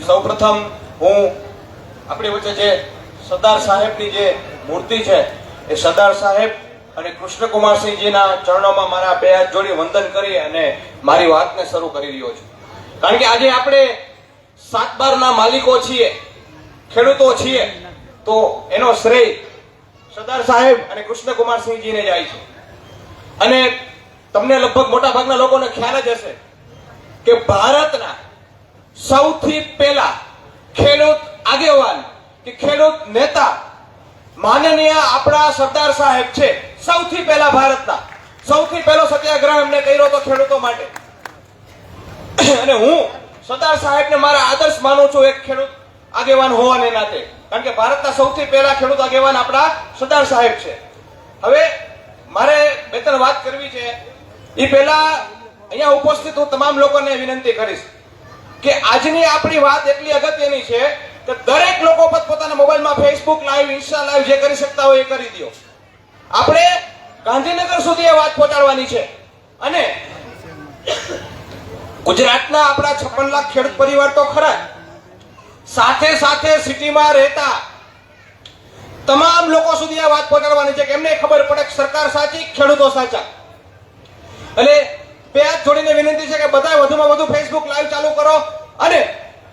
સૌપ્રથમ હું આપણી વચ્ચે જે સરદાર સાહેબની જે મૂર્તિ છે એ સરદાર સાહેબ અને કૃષ્ણકુમારસિંહજીના ચરણોમાં મારા બે હાથ જોડી વંદન કરી અને મારી વાતને શરૂ કરી રહ્યો છું. કારણ કે આજે આપણે 7/12 માલિકો છીએ, ખેડૂતો છીએ, તો એનો શ્રેય સરદાર સાહેબ અને કૃષ્ણકુમારસિંહજીને જાય છે. અને તમને લગભગ મોટા ભાગના લોકોને ખ્યાલ જ હશે કે ભારતના સૌથી પહેલા ખેડૂત આગેવાન કે ખેડૂત નેતા માનનીય આપણા સરદાર સાહેબ છે. સૌથી પહેલા ભારતના સૌથી પહેલો સત્યાગ્રહ એમને કર્યો તો ખેડૂતો માટે. અને હું સરદાર સાહેબને મારા આદર્શ માનું છું એક ખેડૂત આગેવાન હોવાને નાતે. કારણ કે ભારતના સૌથી પહેલા ખેડૂત આગેવાન આપણા સરદાર સાહેબ છે. હવે મારે બે ત્રણ વાત કરવી છે. એ પહેલા અહીંયા ઉપસ્થિત હું તમામ લોકોને વિનંતી કરીશ કે આજની આપણી વાત એટલી અગત્યની છે કે દરેક લોકો પોતાના મોબાઈલમાં ફેસબુક લાઈવ, ઇન્સ્ટા લાઈવ જે કરી શકતા હોય એ કરી દો. આપણે ગાંધીનગર સુધી એ વાત પહોંચાડવાની છે. અને ગુજરાતના આપણા 56 લાખ ખેડૂત પરિવાર તો ખરા, સાથે સાથે સિટીમાં રહેતા તમામ લોકો સુધી આ વાત પહોંચાડવાની છે કે એમને ખબર પડે કે સરકાર સાચી, ખેડૂતો સાચા. એટલે બે હાથ જોડીને વિનંતી છે કે બધા વધુમાં વધુ ફેસબુક લાઈવ ચાલુ કરો અને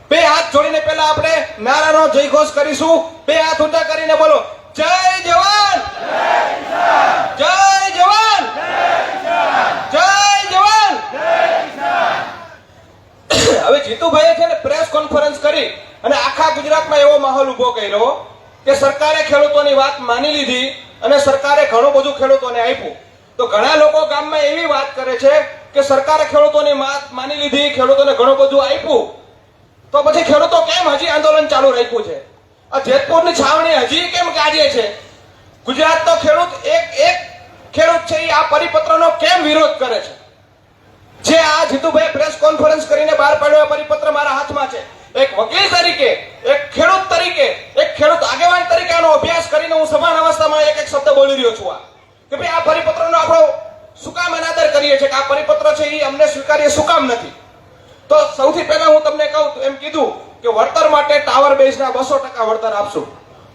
બે હાથ જોડીને પહેલા આપણે નારાનો જયઘોષ કરીશું. બે હાથ ઊંચા કરીને બોલો, જય જવાન, જય જવાન, જય જવાન. હવે જીતુભાઈએ છે ને પ્રેસ કોન્ફરન્સ કરી અને આખા ગુજરાતમાં એવો માહોલ ઉભો કર્યો કે સરકારે ખેડૂતોની વાત માની લીધી અને સરકારે ઘણું બધું ખેડૂતોને આપ્યું. તો ઘણા લોકો ગામમાં એવી વાત કરે છે કે સરકારે ખેડૂતોની વાત માની લીધી, ખેડૂતોને ઘણું બધું આપ્યું, તો પછી ખેડૂતો કેમ હજી આંદોલન ચાલુ રાખ્યું છે? આ જેતપુરની છાવણી હજી કેમ ગાજે છે? ગુજરાતનો ખેડૂત એક ખેડૂત છે એ આ પરિપત્રનો કેમ વિરોધ કરે છે? જે આ જીતુભાઈ પ્રેસ કોન્ફરન્સ કરીને બહાર પાડ્યો પરિપત્ર મારા હાથમાં છે. એક વકીલ તરીકે, એક ખેડૂત તરીકે, એક ખેડૂત આગેવાન તરીકે આનો અભ્યાસ કરીને હું સમાન અવસ્થામાં એક શબ્દ બોલી રહ્યો છું કે ભાઈ આ પરિપત્રનો આપણો શું કામ અનાદર કરીએ છીએ, કે આ પરિપત્ર છે એ અમને સ્વીકાર્ય શું કામ નથી? તો સૌથી પહેલા હું તમને કહું એમ કીધું કે વળતર માટે ટાવર બેઝના 200% વળતર આપશું.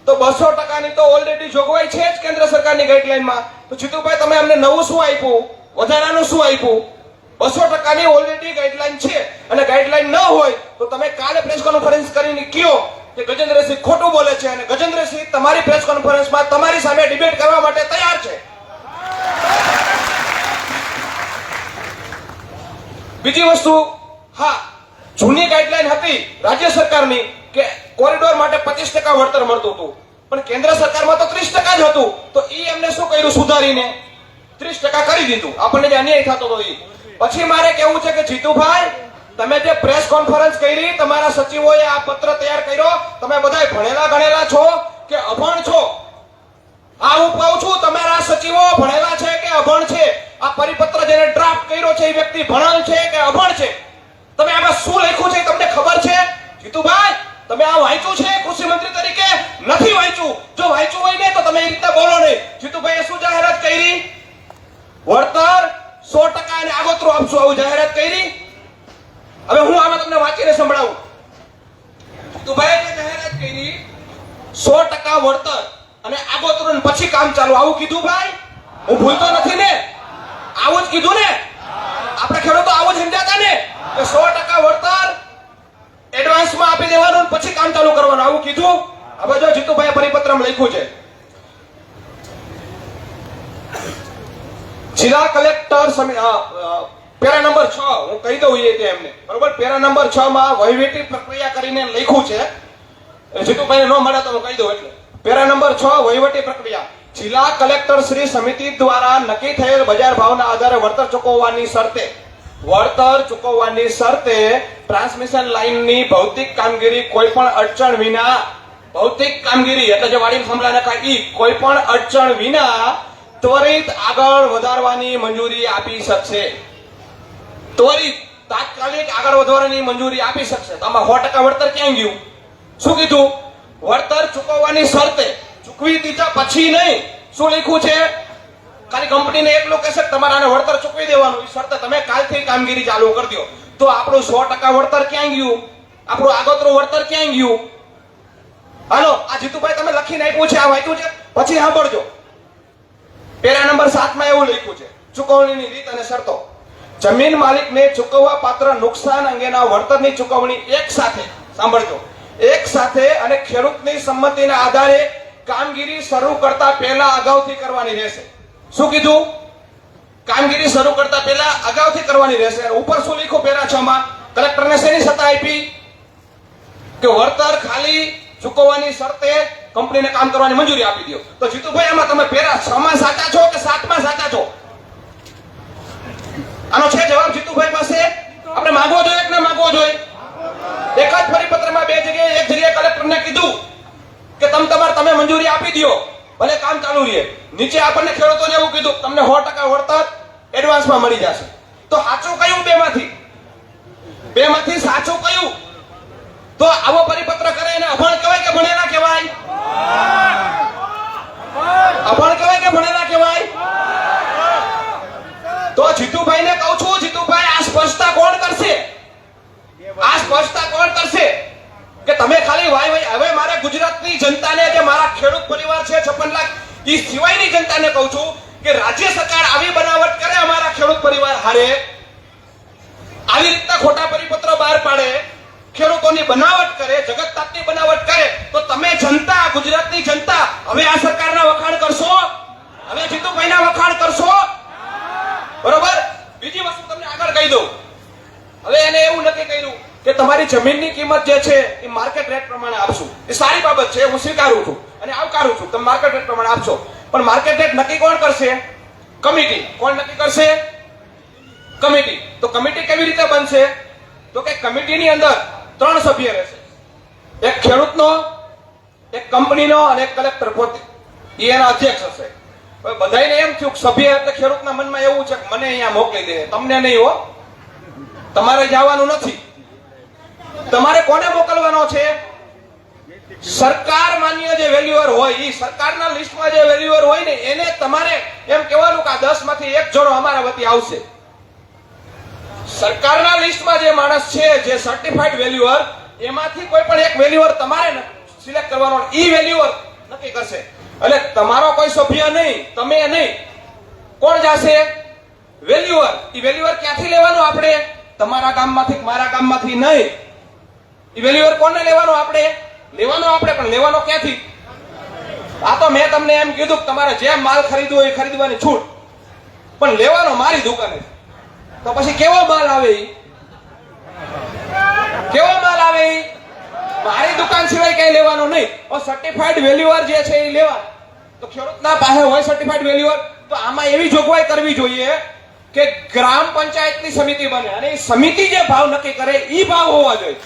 તો 200%ની તો ઓલરેડી જોગવાઈ છે જ કેન્દ્ર સરકારની ગાઈડલાઈનમાં. તો જીતુભાઈ તમે અમને નવું શું આપ્યું, વધારાનું શું આપ્યું? 200%ની ઓલરેડી ગાઈડલાઈન છે અને ગાઈડલાઈન ન હોય તો તમે કાલે પ્રેસ કોન્ફરન્સ કરીને કહો કે ગજેન્દ્રસિંહ ખોટું બોલે છે અને ગજેન્દ્રસિંહ તમારી પ્રેસ કોન્ફરન્સમાં તમારી સામે ડિબેટ કરવા માટે તૈયાર છે. બીજી વસ્તુ, હા, જૂની ગાઈડલાઈન હતી રાજ્ય સરકારની કે કોરિડોર માટે 25% વળતર મળતું હતું, પણ કેન્દ્ર સરકારમાં તો 30% જ હતું. તો એ એમને શું કર્યું, સુધારીને 30% કરી દીધું. આપણને જે અન્યાય થતો હતો એ. પછી મારે કેવું છે કે જીતુભાઈ, તમે જે પ્રેસ કોન્ફરન્સ કરી, તમારા સચિવોએ આ પત્ર તૈયાર કર્યો, તમે બધા ભણેલા ગણેલા છો કે અભણ છો? આ હું કહું છું, તમારા સચિવો ભણેલા છે કે અભણ છે? આ પરિપત્ર જેને ડ્રાફ્ટ કર્યો છે એ વ્યક્તિ ભણેલ છે કે અભણ છે? તમે આમાં શું લખ્યું છે તમને ખબર છે? જીતુભાઈ, તમે આ વાંચ્યું છે કૃષિ મંત્રી તરીકે? નથી વાંચ્યું. જો વાંચ્યું હોય ને તો તમે એ રીતે બોલો નહીં. જીતુભાઈએ શું જાહેરાત કરી? વળતર 100% અને આગોતરું આપશું, આવું જાહેરાત કરી. હવે હું આમાં તમને વાંચીને સંભળાવું. જીતુભાઈએ જે જાહેરાત કરી 100% વળતર અને આગોતરું પછી કામ ચાલુ, આવું કીધું ભાઈ? હું ભૂલતો નથી ને? આવું જ કીધું ને? આપણે ખેડૂતો આવું જ સમજાતા ને કે 100% વળતર એડવાન્સમાં આપી દેવાનું પછી કામ ચાલુ કરવાનું, આવું કીધું? હવે જો જીતુભાઈ પરિપત્રમાં લખ્યું છે, જિલ્લા કલેક્ટર પેરા નંબર 6, હું કહી દઉં એ એમને, બરોબર? પેરા નંબર 6 માં વહીવટી પ્રક્રિયા કરીને લખ્યું છે. જીતુભાઈને ન મળે તો હું કહી દઉં. એટલે પેરા નંબર 6 વહીવટી પ્રક્રિયા, જિલ્લા કલેક્ટર શ્રી સમિતિ દ્વારા નક્કી થયેલ બજાર ભાવના આધારે વળતર ચૂકવવાની શરતે ટ્રાન્સમિશન લાઇનની ભૌતિક કામગીરી કોઈ પણ અડચણ વિના, ભૌતિક કામગીરી એટલે જે વાડી થાંભલા નખાય કોઈ પણ અડચણ વિના ત્વરિત આગળ વધારવાની મંજૂરી આપી શકશે. ત્વરિત, તાત્કાલિક આગળ વધવાની મંજૂરી આપી શકશે. તો આમાં 100% વળતર ક્યાં ગયું? શું કીધું? વળતર ચૂકવવાની શરતે, ચૂકવી દીધા પછી નહીં. શું લખ્યું છે? ખાલી કંપનીને એટલું કહેશે કે તમારે આને વળતર ચૂકવી દેવાનું, એ શરતે તમે કાલથી કામગીરી ચાલુ કરી દો. તો આપણું 100% વળતર ક્યાં ગયું? આપણું આગોતરું વળતર ક્યાંય ગયું? હાલો આ જીતુભાઈ તમે લખીને આપ્યું છે, આ વાંચ્યું છે? પછી સાંભળજો, પેરા નંબર 7 માં એવું લખ્યું છે, ચૂકવણીની રીત અને શરતો. જમીન માલિકને ચૂકવવા પાત્ર નુકસાન અંગેના વળતરની ચૂકવણી એક સાથે, સાંભળજો, એક સાથે અને ખેડૂતની સંમતિના આધારે કામગીરી શરૂ કરતા પહેલા અગાઉથી કરવાની રહેશે. શું કીધું? કામગીરી શરૂ કરતા પહેલા અગાઉથી કરવાની રહેશે. ઉપર શું લખ્યું પેરા 6 માં? કલેક્ટરને શેની સત્તા આપી? કે વળતર ખાલી ચૂકવવાની શરતે કંપનીને કામ કરવાની મંજૂરી આપી દો. તો જીતુભાઈ આમાં તમે પેરા 6 માં સાચા છો કે 7 માં સાચા છો? આનો છે જવાબ જીતુભાઈ પાસે? આપણે માંગવો જોઈએ કે ના માંગવો જોઈએ? એક જ પરિપત્રમાં બે જગ્યાએ, એક જગ્યાએ કલેક્ટરને કીધું કે તમે મંજૂરી આપી દો, ભલે કામ ચાલુ રહે. નીચે આપણને ખેડૂતોને એવું કીધું તમને 100% વળતર એડવાન્સમાં મળી જશે. તો સાચું કયું બેમાંથી? બેમાંથી સાચું કયું? તો આવો પરિપત્ર કરે એને અભણ કહેવાય કે ભણેલા કહેવાય? અભણ કહેવાય કે ભણેલા કહેવાય? તો જીતુભાઈને કહું છું, જીતુભાઈ આ સ્પષ્ટતા કોણ કરશે? આ સ્પષ્ટતા કોણ કરશે? કે તમે ખાલી વાય હવે મારે ગુજરાતની જનતાને, જે મારા ખેડૂત પરિવાર છે 56 લાખ, એ સિવાયની જનતાને કહું છું કે રાજ્ય સરકાર આવી બનાવટ કરે અમારા ખેડૂત પરિવાર હારે, આવી રીતના ખોટા પરિપત્રો બહાર પાડે, ખેડૂતોની બનાવટ કરે, જગતતાપની બનાવટ કરે, તો તમે જનતા, ગુજરાતની જનતા હવે આ સરકારના વખાણ કરશો? હવે જીતુભાઈના વખાણ કરશો? બરોબર. બીજી વસ્તુ તમને આગળ કહી દઉં. હવે એને એવું નક્કી કર્યું કે તમારી જમીનની કિંમત જે છે એ માર્કેટ રેટ પ્રમાણે આપશું. એ સારી બાબત છે, હું સ્વીકારું છું અને આવકારું છું, તમે માર્કેટ રેટ પ્રમાણે આપશો. પણ માર્કેટ રેટ નક્કી કોણ કરશે? કમિટી. કોણ નક્કી કરશે? કમિટી. તો કમિટી કેવી રીતે બનશે? તો કે કમિટીની અંદર 3 સભ્ય રહેશે, એક ખેડૂતનો, એક કંપનીનો અને એક કલેક્ટર પોતે, એ એના અધ્યક્ષ હશે. હવે બધાને એમ થયું કે સભ્ય એટલે ખેડૂતના મનમાં એવું છે કે મને અહીંયા મોકલી દે, તમને નહીં હો, તમારે જવાનું નથી. તમારે કોને મોકલવાનો છે? સરકાર માન્ય જે વેલ્યુઅર હોય, એ સરકારના લિસ્ટમાં જે વેલ્યુઅર હોય ને એને તમારે એમ કહેવાનું કે આ 10 માંથી એક જોડો અમારા વતી આવશે. સરકારના લિસ્ટમાં જે માણસ છે, જે સર્ટિફાઈડ વેલ્યુઅર, એમાંથી કોઈ પણ એક વેલ્યુઅર તમારે સિલેક્ટ કરવાનો, ઈ વેલ્યુઅર નક્કી કરશે. એટલે તમારો કોઈ સભ્ય નહીં, તમે નહીં, કોણ જશે? વેલ્યુઅર. ઈ વેલ્યુઅર ક્યાંથી લેવાનું? આપણે તમારા ગામમાંથી, મારા ગામમાંથી નહીં. ઈ વેલ્યુઅર કોને લેવાનો? આપણે લેવાનો, આપણે પણ લેવાનો ક્યાંથી? આ તો મેં તમને એમ કીધું કે તમારે જે માલ ખરીદવો એ ખરીદવાની છૂટ, પણ લેવાનો મારી દુકાને. તો પછી કેવો માલ આવે? કેવો માલ આવે? મારી દુકાન સિવાય કઈ લેવાનું નહીં. સર્ટિફાઈડ વેલ્યુઅર જે છે એ લેવા. તો ખેડૂતના પાસે હોય સર્ટિફાઈડ વેલ્યુઅર, તો આમાં એવી જોગવાઈ કરવી જોઈએ કે ગ્રામ પંચાયતની સમિતિ બને અને એ સમિતિ જે ભાવ નક્કી કરે એ ભાવ હોવા જોઈએ.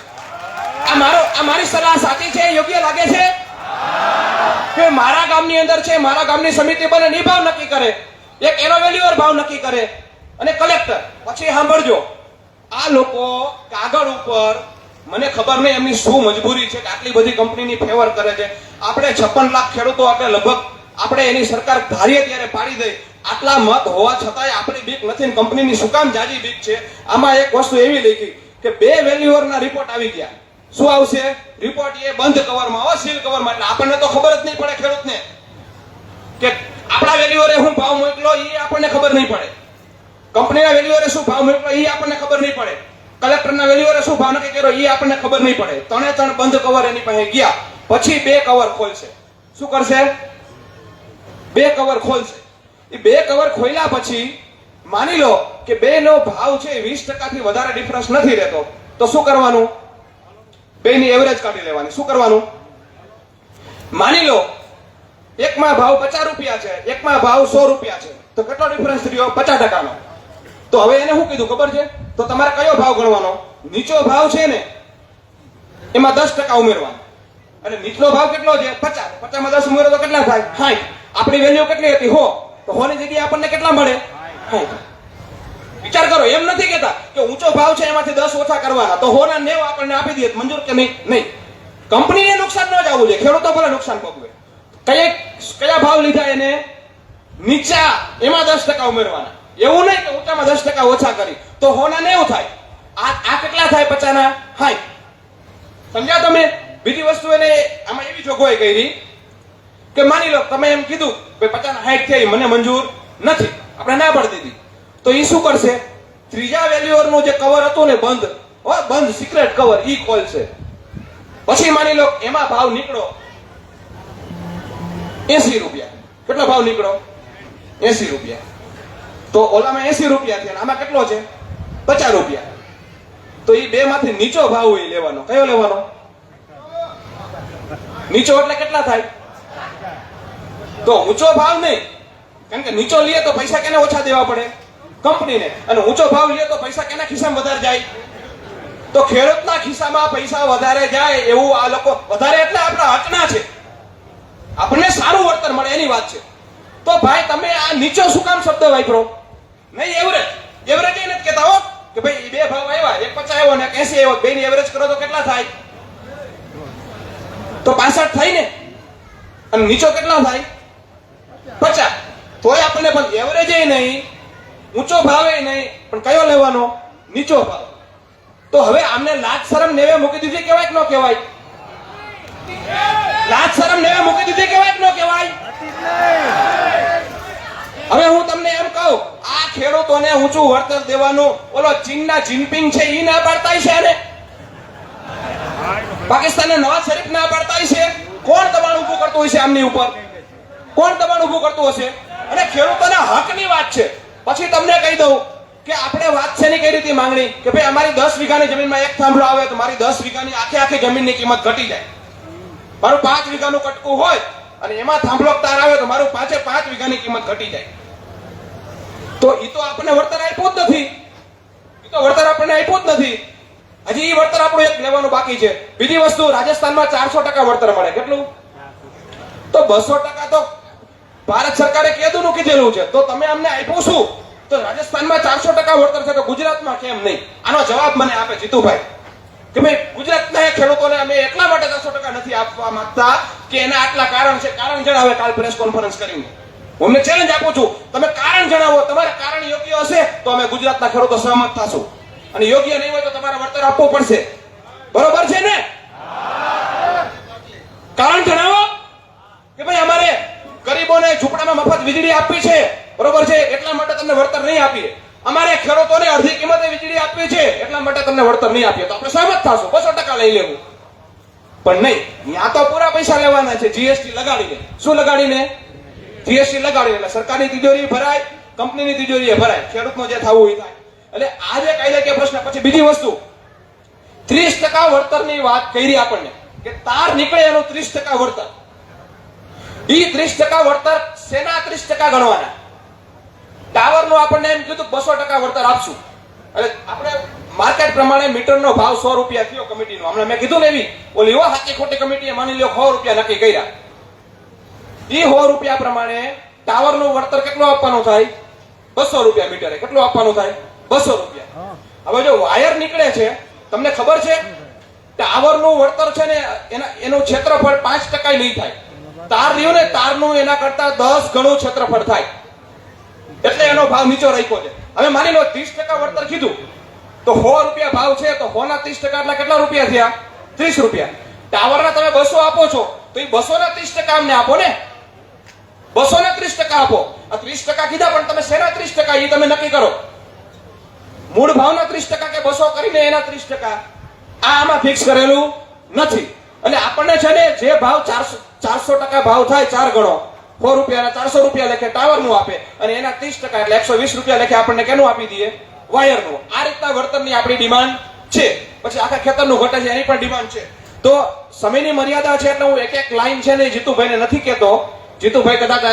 આ મારી સલાહ સાચી છે? યોગ્ય લાગે છે? કે મારા ગામની અંદર છે, મારા ગામની સમિતિ બને ને ભાવ નક્કી કરે, એક એનો વેલ્યુઅર ભાવ નક્કી કરે અને કલેક્ટર. પછી સાંભળજો, આ લોકો કાગળ ઉપર, મને ખબર નહીં એમની શું મજબૂરી છે કે આટલી બધી કંપનીની ફેવર કરે છે. આપણે 56 લાખ ખેડૂતો, આપણે લગભગ આપણે એની સરકાર ધારીએ ત્યારે પાડી દઈ. આટલા મત હોવા છતાંય આપણી બીક નથી ને કંપનીની શું કામ જાજી બીક છે? આમાં એક વસ્તુ એવી લખી કે 2 વેલ્યુઅરના રિપોર્ટ આવી ગયા. શું આવશે રિપોર્ટ? એ બંધ કવરમાં, સીલ કવરમાં. એટલે આપણને તો ખબર જ નહીં પડે ખેડૂતને કે આપણા વેલ્યુઅરે શું ભાવ મોકલો, એ આપણને ખબર નહીં પડે. કંપનીના વેલ્યુઅરે શું ભાવ મોકલો, એ આપણને ખબર નહીં પડે. કલેક્ટરના વેલ્યુઅરે શું ભાવ નક્કી કર્યો, એ આપણને ખબર નહીં પડે. 3 બંધ કવર એની પાસે ગયા. પછી 2 કવર ખોલશે. શું કરશે? 2 કવર ખોલશે. એ 2 કવર ખોલ્યા પછી માની લો કે 2 નો ભાવ છે 20% થી વધારે ડિફરન્સ નથી રહેતો, તો શું કરવાનું? 2 ની એવરેજ કાઢી લેવાની. શું કરવાનું? માની લો એકમાં ભાવ 50 રૂપિયા છે, એકમાં ભાવ 100 રૂપિયા છે, તો કેટલો ડિફરન્સ થયો? 50% નો. તો હવે એને શું કીધું ખબર છે? તો તમારે કયો ભાવ ગણવાનો? નીચો ભાવ છે ને એમાં 10% ઉમેરવાનો. અને નીચલો ભાવ કેટલો છે? 50. 50 માં 10 ઉમેરો તો કેટલા થાય? 60. આપણી વેલ્યુ કેટલી હતી? 100. તો 100 ની જગ્યાએ આપણને કેટલા મળે? 60. વિચાર કરો, એમ નથી કેતા કે ઊંચો ભાવ છે એમાંથી 10 ઓછા કરવાના, તો 100 ના 90 આપણને આપી દઈએ, મંજૂર કે નહીં? નહીં. કંપનીને નુકસાન ન જવું જોઈએ, ખેડૂતો ભલે નુકસાન ભોગવે. કયા ભાવ લીધા એને? નીચા, એમાં 10% ઉમેરવાના. એવું નહીં કે ઊંચામાં 10% ઓછા કરી તો 100 ના 90 થાય. આ કેટલા થાય? 50 ના 60. સમજ્યા તમે? બીજી વસ્તુ એને આમાં એવી જોગવાઈ કરી કે માની લો તમે એમ કીધું કે 50 60 થઈ મને મંજૂર નથી, આપણે ના પાડી દીધી, તો એ શું કરશે? ત્રીજા વેલ્યુઅરનું જે કવર હતું ને બંધ સિક્રેટ કવર ઈ ખોલશે. પછી માની લો એમાં ભાવ નીકળો 80 રૂપિયા. કેટલો ભાવ નીકળો? 80 રૂપિયા. તો ઓલામાં 80 રૂપિયા થયા, આમાં કેટલો છે? 50 રૂપિયા. તો એ બે માંથી નીચો ભાવ હોય લેવાનો. કયો લેવાનો? નીચો એટલે કેટલા થાય? તો ઊંચો ભાવ નહીં, કારણ કે નીચો લઈએ તો પૈસા કેને ઓછા દેવા પડે? કંપનીને. અને ઊંચો ભાવ લઈએ તો પૈસા કેના ખિસ્સામાં વધારે જાય? તો ખેડૂતના ખિસ્સામાં પૈસા વધારે જાય એવું આ લોકો, વધારે એટલે આપણા હકના છે, આપણને સારું વળતર મળે એની વાત છે. તો ભાઈ તમે આ નીચો શું કામ શબ્દ વાપરો? નહીં એવરેજ એ નથી કહેતા હો કે ભાઈ બે ભાવ આવ્યા, એક 50 આવ્યો ને 80 આવ્યો, બેની એવરેજ કરો તો કેટલા થાય? તો 65 થાય ને. અને નીચો કેટલા થાય? 50. તોય આપણને પણ એવરેજ નહીં, ઊંચો ભાવ નહીં, પણ કયો લેવાનો? નીચો ભાવ. તો હવે આમને લાજ શરમ નેવે મૂકી દીધી, કહેવાય કે ન કહેવાય? લાજ શરમ નેવે મૂકી દીધી, કહેવાય કે ન કહેવાય? હવે હું તમને એમ કહું, આ ખેડૂતોને ઊંચું વળતર દેવાનું ઓલો ચીનના જિનપિંગ છે ઈ ના પાડતા છે ને પાકિસ્તાનના નવાઝ શરીફ ના પાડતા છે? કોણ દબાણ ઊભું કરતું હશે આમની ઉપર? કોણ દબાણ ઊભું કરતું હશે? અને ખેડૂતોના હકની વાત છે. પછી તમને કહી દઉં કે આપણે વાત છે ની કઈ રીતે માંગણી કે ભાઈ અમારી 10 વીઘાની જમીનમાં એક થાંભલો આવે તો મારી 10 વીઘાની આખી જમીનની કિંમત ઘટી જાય. મારું 5 વીઘાનું કટકું હોય અને એમાં થાંભલો તાર આવે તો મારું 5 વીઘાની કિંમત ઘટી જાય. તો ઈ તો આપણને વળતર આપ્યું જ નથી. ઈ તો વળતર આપણને આપ્યું જ નથી. હજી ઈ વળતર આપણું એક લેવાનું બાકી છે. બીજી વસ્તુ, રાજસ્થાનમાં 400% વળતર મળે. કેટલું? તો 200% તો ભારત સરકારે કેદુનું કીધેલું છે. તો તમે અમને આપ્યું શું? તો રાજસ્થાનમાં 400% વળતર છે તો ગુજરાતમાં કેમ નહીં? આનો જવાબ મને આપે જીતુભાઈ કે ભાઈ ગુજરાતના ખેડૂતોને અમે એટલા માટે 400% નથી આપવા માંગતા કે એના આટલા કારણ છે. કારણ જણાવે કાલ પ્રેસ કોન્ફરન્સ કરીને. હું અમને ચેલેન્જ આપું છું, તમે કારણ જણાવો. તમારા કારણ યોગ્ય હશે તો અમે ગુજરાતના ખેડૂતો સહમત થશું, અને યોગ્ય નહીં હોય તો તમારે વળતર આપવું પડશે. બરોબર છે ને? કારણ જણાવો કે ભાઈ અમારે ગરીબોને ઝૂંપડામાં મફત વીજળી આપવી છે, બરોબર છે, એટલા માટે તમને વળતર નહીં આપીએ. અમારે ખેડૂતોને અડધી કિંમતે વીજળી આપવી છે, એટલા માટે તમને વળતર નહીં આપીએ. તો આપણે સહમત થશું, 200% લઈ લેવું. પણ નહીં, ત્યાં તો પૂરા પૈસા લેવાના છે જીએસટી લગાડીને. શું લગાડીને? જીએસટી લગાડીને. એટલે સરકારની તિજોરી ભરાય, કંપનીની તિજોરી ભરાય, ખેડૂતનો જે થવું એ થાય. એટલે આ જે કાયદાકીય પ્રશ્ન. પછી બીજી વસ્તુ, 30% વળતરની વાત કરી આપણને કે તાર નીકળે એનું 30% વળતર. ઈ 30% વળતર સેના 30% ગણવાના? ટાવરનું આપણને એમ કીધું 200% વળતર આપશું. એટલે આપણે માર્કેટ પ્રમાણે મીટરનો ભાવ 100 રૂપિયા થયો કમિટીનો. હમણાં મેં કીધું ને એવી ઓલી સાચી ખોટી કમિટીએ માની લ્યો 100 રૂપિયા નક્કી કર્યા. ઈ 100 રૂપિયા પ્રમાણે ટાવરનું વળતર કેટલું આપવાનું થાય? 200 રૂપિયા મીટરે. કેટલું આપવાનું થાય? 200 રૂપિયા. હવે જો વાયર નીકળે છે, તમને ખબર છે ટાવરનું વળતર છે ને એનું ક્ષેત્રફળ 5% નહીં થાય. તાર રહ્યું ને તારનું એના કરતા 10 ગણું ક્ષેત્રફળ થાય, એટલે એનો ભાવ નીચો રાખ્યો છે. હવે માની લો 30% વળતર કીધું તો 100 રૂપિયા ભાવ છે, તો 100 ના 30% એટલે કેટલા રૂપિયા થયા? 30 રૂપિયા. ટાવરના તમે 200 આપો છો તો એ 200 ના 30% અમને આપો ને. 200 ના 30% આપો. આ 30% કીધા પણ તમે શેના 30% એ તમે નક્કી કરો. મૂળ ભાવના 30% કે 200 કરીને એના 30%, આમાં ફિક્સ કરેલું નથી. એટલે આપણને છે ને જે ભાવ 400% ભાવ થાય 4 ગણો, 100 રૂપિયા 400 રૂપિયા લેખે ટાવરનું આપે, અને એના 30% એટલે 120 રૂપિયા લેખે આપણને કેનું આપી દઈએ? વાયરનું. આ રીતના વળતરની આપણી ડિમાન્ડ છે. પછી આખા ખેતરનું ઘટે છે એની પણ ડિમાન્ડ છે. તો સમયની મર્યાદા છે એટલે હું એક લાઈન છે ને જીતુભાઈને નથી કહેતો. જીતુભાઈ કદાચ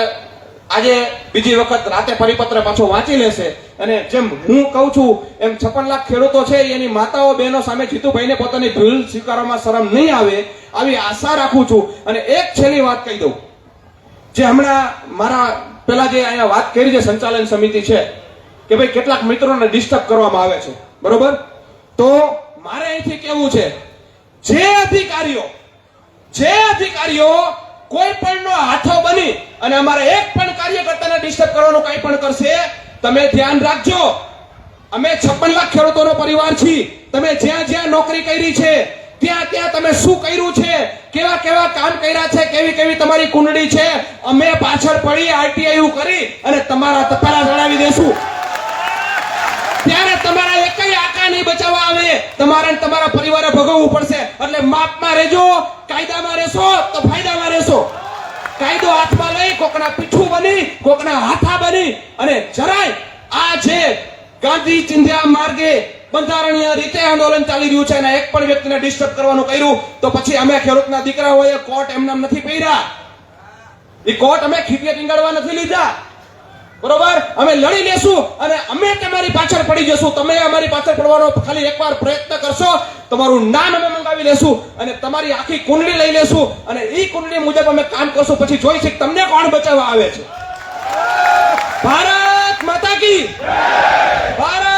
આજે બીજી વખત રાતે પરિપત્ર પાછો વાંચી લેશે, અને જેમ હું કહું છું એમ 56 લાખ ખેડૂતો છે એની માતાઓ બહેનો સામે જીતુભાઈને પોતાની ભૂલ સ્વીકારવામાં શરમ નહીં આવે આવી આશા રાખું છું. અને એક છેલ્લી વાત કહી દઉં, જે હમણાં મારા પેલા જે અહીંયા વાત કરી છે સંચાલન સમિતિ છે કે ભાઈ કેટલાક મિત્રોને ડિસ્ટર્બ કરવામાં આવે છે, બરોબર? તો મારે અહીંથી કેવું છે, જે અધિકારીઓ કોઈ પણ નો હાથો બની અને અમારા એક પણ કાર્યકર્તાને ડિસ્ટર્બ કરવાનું કંઈ પણ કરશે, તમે ધ્યાન રાખજો. અમે 56 લાખ ખેડૂતોનો પરિવાર છીએ. તમે જ્યાં જ્યાં નોકરી કરી છે, ત્યાં ત્યાં તમે શું કર્યું છે, કેવા કેવા કામ કર્યા છે, કેવી કેવી તમારી કુંડળી છે, અમે પાછળ પડી આરટીઆઈ કરી અને તમારા તપાલા જણાવી દેશું. ત્યારે તમારા એકય આકા નહીં બચાવવા આવે, તમારે ને તમારા પરિવારે ભોગવવું પડશે. એટલે માપમાં રહેજો, કાયદામાં રહેશો તો ફાયદામાં રહેશો. કાયદો હાથમાં લઈ કોકના પીઠું બની, કોકના હાથા બની અને જરાય આ જે ગાંધી ચિંધ્યા માર્ગે બંધારણીય રીતે આંદોલન ચાલી રહ્યું છે અને એક પણ વ્યક્તિને ડિસ્ટર્બ કરવાનું કર્યું તો પછી અમે ખેડૂતના દીકરાઓએ કોર્ટ એમનામ નથી પહેર્યા. એ કોર્ટ અમે ખીપિયા ટીંગાડવા નથી લીધા. બરોબર, અમે લડી લેશું અને અમે તમારી પાછળ પડી જશું. તમે અમારી પાછળ પડવાનો ખાલી એકવાર પ્રયત્ન કરશો, તમારું નામ અમે મંગાવી લેશું અને તમારી આખી કુંડળી લઈ લેશું અને એ કુંડળી મુજબ અમે કામ કરશું. પછી જોઈશું તમને કોણ બચાવવા આવે છે. ભારત માતા કી ભારત